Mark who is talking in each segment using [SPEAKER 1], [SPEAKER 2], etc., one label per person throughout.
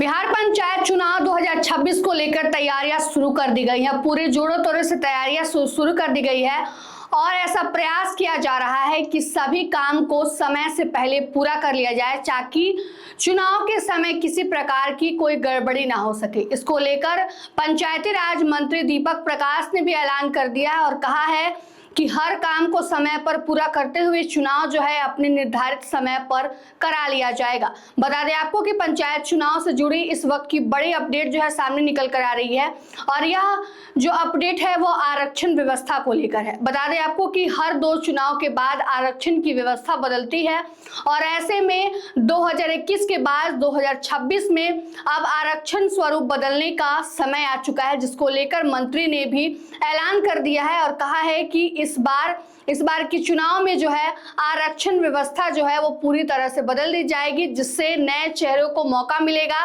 [SPEAKER 1] बिहार पंचायत चुनाव 2026 को लेकर तैयारियां शुरू कर दी गई हैं। पूरे जोरों तोरों से तैयारियां शुरू कर दी गई है और ऐसा प्रयास किया जा रहा है कि सभी काम को समय से पहले पूरा कर लिया जाए ताकि चुनाव के समय किसी प्रकार की कोई गड़बड़ी ना हो सके। इसको लेकर पंचायती राज मंत्री दीपक प्रकाश ने भी ऐलान कर दिया है और कहा है कि हर काम को समय पर पूरा करते हुए चुनाव जो है अपने निर्धारित समय पर करा लिया जाएगा। बता दें आपको कि पंचायत चुनाव से जुड़ी इस वक्त की बड़ी अपडेट जो है सामने निकल कर आ रही है और यह जो अपडेट है वो आरक्षण व्यवस्था को लेकर है। बता दें आपको कि हर 2 चुनाव के बाद आरक्षण की व्यवस्था बदलती है और ऐसे में 2021 के बाद 2026 में अब आरक्षण स्वरूप बदलने का समय आ चुका है, जिसको लेकर मंत्री ने भी ऐलान कर दिया है और कहा है कि इस बार की चुनाव में जो है आरक्षण व्यवस्था जो है वो पूरी तरह से बदल दी जाएगी, जिससे नए चेहरों को मौका मिलेगा।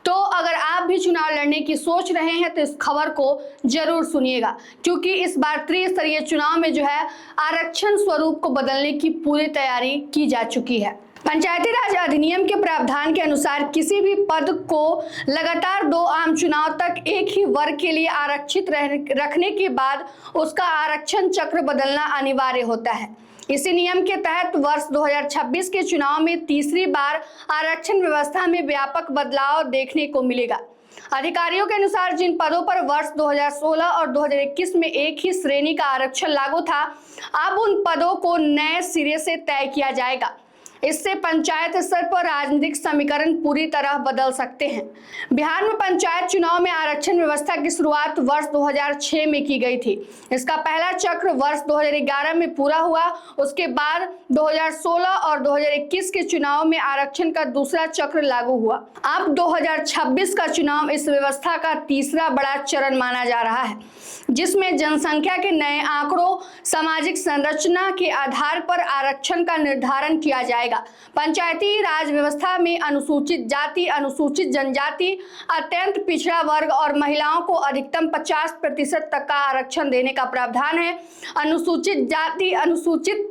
[SPEAKER 1] तो अगर आप भी चुनाव लड़ने की सोच रहे हैं तो इस खबर को जरूर सुनिएगा, क्योंकि इस बार त्रिस्तरीय चुनाव में जो है आरक्षण स्वरूप को बदलने की पूरी तैयारी की जा चुकी है। पंचायती राज अधिनियम के प्रावधान के अनुसार किसी भी पद को लगातार 2 आम चुनाव तक एक ही वर्ग के लिए आरक्षित रखने के बाद उसका आरक्षण चक्र बदलना अनिवार्य होता है। इसी नियम के तहत वर्ष 2026 के चुनाव में तीसरी बार आरक्षण व्यवस्था में व्यापक बदलाव देखने को मिलेगा। अधिकारियों के अनुसार जिन पदों पर वर्ष 2016 और 2021 में एक ही श्रेणी का आरक्षण लागू था, अब उन पदों को नए सिरे से तय किया जाएगा। इससे पंचायत स्तर पर राजनीतिक समीकरण पूरी तरह बदल सकते हैं। बिहार में पंचायत चुनाव में आरक्षण व्यवस्था की शुरुआत वर्ष 2006 में की गई थी। इसका पहला चक्र वर्ष 2011 में पूरा हुआ। उसके बाद 2016 और 2021 के चुनाव में आरक्षण का दूसरा चक्र लागू हुआ। अब 2026 का चुनाव इस व्यवस्था का तीसरा बड़ा चरण माना जा रहा है, जिसमें जनसंख्या के नए आंकड़ों, सामाजिक संरचना के आधार पर आरक्षण का निर्धारण किया जाएगा। पंचायती राज व्यवस्था में अनुसूचित जाति, अनुसूचित जनजाति, अत्यंत पिछड़ा वर्ग और महिलाओं को अधिकतम 50% तक का आरक्षण देने का प्रावधान है। अनुसूचित जाति, अनुसूचित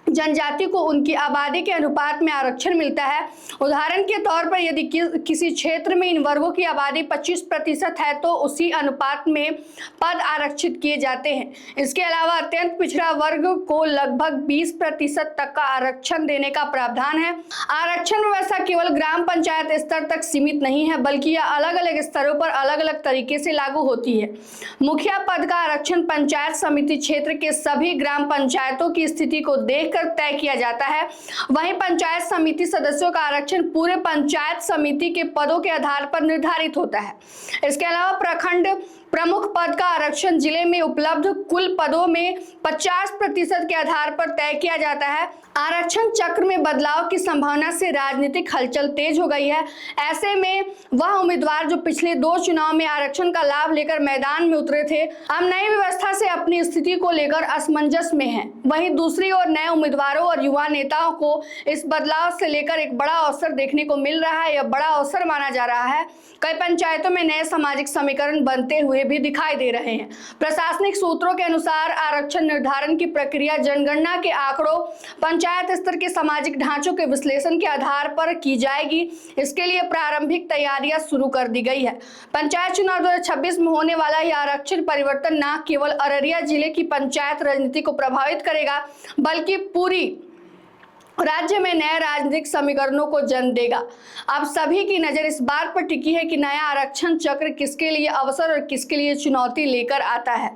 [SPEAKER 1] जनजाति को उनकी आबादी के अनुपात में आरक्षण मिलता है। उदाहरण के तौर पर यदि किसी क्षेत्र में इन वर्गों की आबादी 25% है तो उसी अनुपात में पद आरक्षित किए जाते हैं। इसके अलावा अत्यंत पिछड़ा वर्ग को लगभग 20% तक का आरक्षण देने का प्रावधान है। आरक्षण व्यवस्था केवल ग्राम पंचायत स्तर तक सीमित नहीं है, बल्कि यह अलग अलग स्तरों पर अलग अलग तरीके से लागू होती है। मुखिया पद का आरक्षण पंचायत समिति क्षेत्र के सभी ग्राम पंचायतों की स्थिति को देखकर तय किया जाता है। वहीं पंचायत समिति सदस्यों का आरक्षण पूरे पंचायत समिति के पदों के आधार पर निर्धारित होता है। इसके अलावा प्रखंड प्रमुख पद का आरक्षण जिले में उपलब्ध कुल पदों में 50% के आधार पर तय किया जाता है। आरक्षण चक्र में बदलाव की संभावना से राजनीतिक हलचल तेज हो गई है। ऐसे में वह उम्मीदवार जो पिछले 2 चुनाव में आरक्षण का लाभ लेकर मैदान में उतरे थे, अब नई व्यवस्था से अपनी स्थिति को लेकर असमंजस में हैं। वहीं दूसरी ओर नए उम्मीदवारों और युवा नेताओं को इस बदलाव से लेकर एक बड़ा अवसर देखने को मिल रहा है। यह बड़ा अवसर माना जा रहा है। कई पंचायतों में नए सामाजिक समीकरण बनते हुए भी दिखाई दे रहे हैं। प्रशासनिक सूत्रों के अनुसार आरक्षण निर्धारण की प्रक्रिया जनगणना के आंकड़ों, पंचायत स्तर के सामाजिक ढांचों के विश्लेषण के आधार पर की जाएगी। इसके लिए प्रारंभिक तैयारियां शुरू कर दी गई है। पंचायत चुनाव 2026 में होने वाला यह आरक्षण परिवर्तन न केवल अररिया जिले की पंचायत राजनीति को प्रभावित करेगा, बल्कि पूरी राज्य में नए राजनीतिक समीकरणों को जन्म देगा। अब सभी की नजर इस बात पर टिकी है कि नया आरक्षण चक्र किसके लिए अवसर और किसके लिए चुनौती लेकर आता है।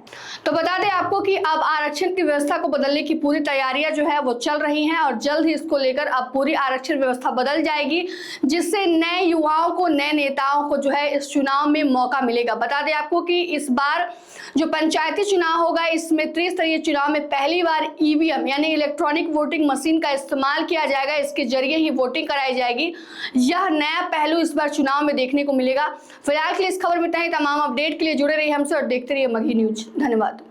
[SPEAKER 1] तो बता दें आपको कि अब आरक्षण की व्यवस्था को बदलने की पूरी तैयारियां जो है वो चल रही हैं और जल्द ही इसको लेकर अब पूरी आरक्षण व्यवस्था बदल जाएगी, जिससे नए युवाओं को, नए नेताओं को जो है इस चुनाव में मौका मिलेगा। बता दें आपको कि इस बार जो पंचायती चुनाव होगा, इसमें त्रिस्तरीय चुनाव में पहली बार ईवीएम यानी इलेक्ट्रॉनिक वोटिंग मशीन का इस्तेमाल किया जाएगा। इसके जरिए ही वोटिंग कराई जाएगी। यह नया पहलू इस बार चुनाव में देखने को मिलेगा। फिलहाल के लिए इस खबर में इतना ही। तमाम अपडेट के लिए जुड़े रहिए हमसे और देखते रहिए मगही न्यूज। धन्यवाद।